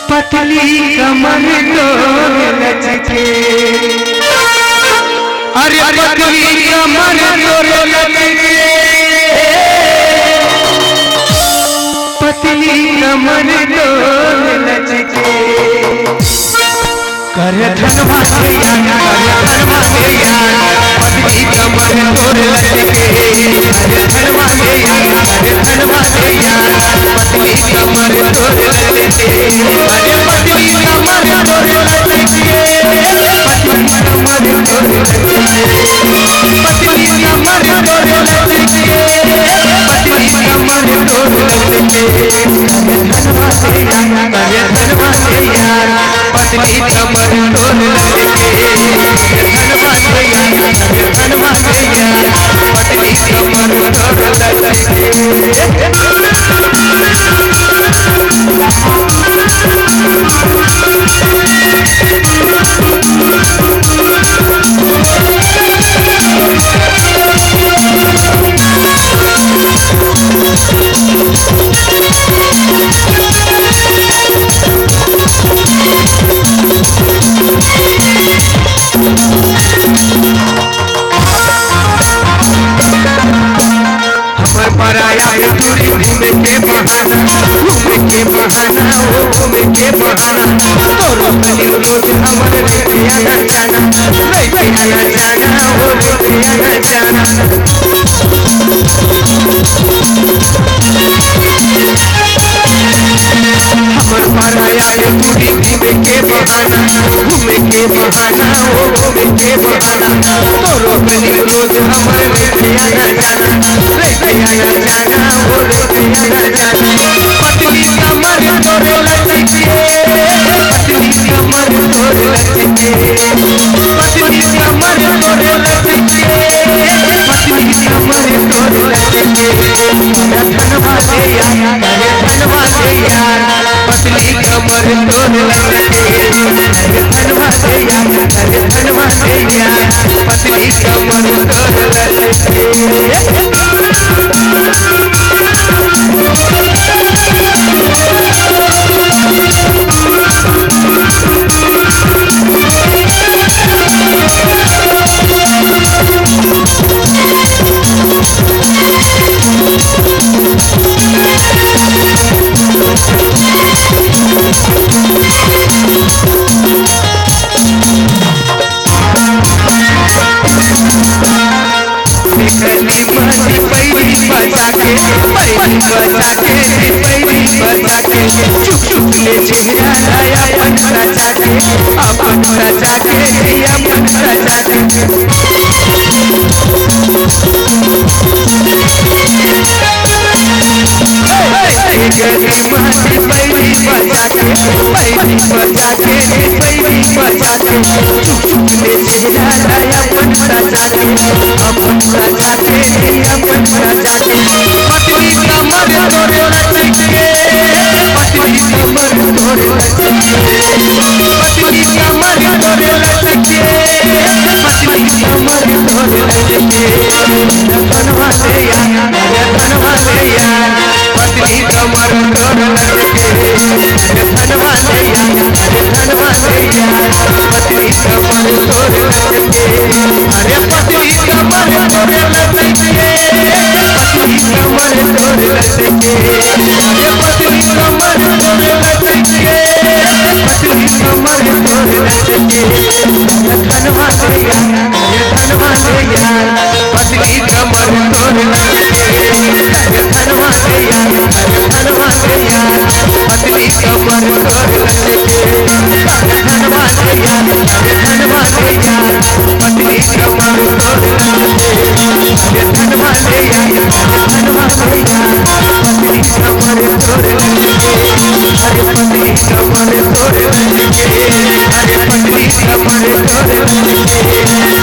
पतली कमर डोल लचके, अरे पतली कमर डोल लचके, पतली कमर डोल लचके, कर धनवा के यार, कर धनवा के यार, पतली कमर डोल लचके, कर धनवा के यार, कर धनवा के यार, पतली कमर डोल लचके, अरे पतली कमर डोल लचके, पतली कमर डोल लचके, पतली कमर डोल लचके, पतली कमर डोल लचके, धनवा के यार, धनवा के यार, पतली कमर डोल लचके, धनवा के यार, धनवा के यार, पतली कमर डोल लचके। पराया दूरी घूमे के बहाना, घूमे के बहाना, ओ घूमे के बहाना, तोरो गली रोज हमर लेके आना जाना, लेके आना जाना, ओ लेके आना जाना। हमर पराया दूरी घूमे के बहाना, घूमे के बहाना, ओ घूमे के बहाना, तोरो गली रोज हमर लेके आना जाना, लेके आना जाना, वो लेके आना जाना। पतली कमर डोल लचके, पतली कमर डोल लचके, पतली कमर डोल लचके, पतली कमर डोल लचके, धनवा के यार, धनवा के यार, पतली कमर डोल लचके, धनवा के यार, धनवा के यार, पतली कमर डोल लचके। बचा के चुप चुप ले चेहरा लाया अपन सजा के, अपन सजा के, अपन सजा के। गली माटी बैरी बचा के, बैरी बचा के, बैरी बचा के, चुप चुप ले चेहरा लाया अपन सजा के, अपन सजा के, अपन सजा के। पतली कमर डोल लचके, पतली कमर डोल लचके, पतली कमर डोल लचके, पतली कमर डोल लचके, धनवा के यार, धनवा के यार, पतली कमर डोल लचके, धनवा के यार, धनवा के यार, पतली कमर डोल लचके, अरे पतली कमर डोल लचके, पतली कमर डोल लचके, अरे पतली कमर डोल लचके, पतली कमर डोल लचके, धनवा के यार, धनवा के यार, पतली कमर डोल लचके, धनवा के यार, धनवा के यार, पतली कमर डोल लचके, धनवा के यार, धनवा के यार, पतली कमर डोल लचके, धनवा के यार, धनवा के यार, पतली कमर डोल लचके, अरे पतली कमर डोल लचके, अरे पतली कमर डोल लचके।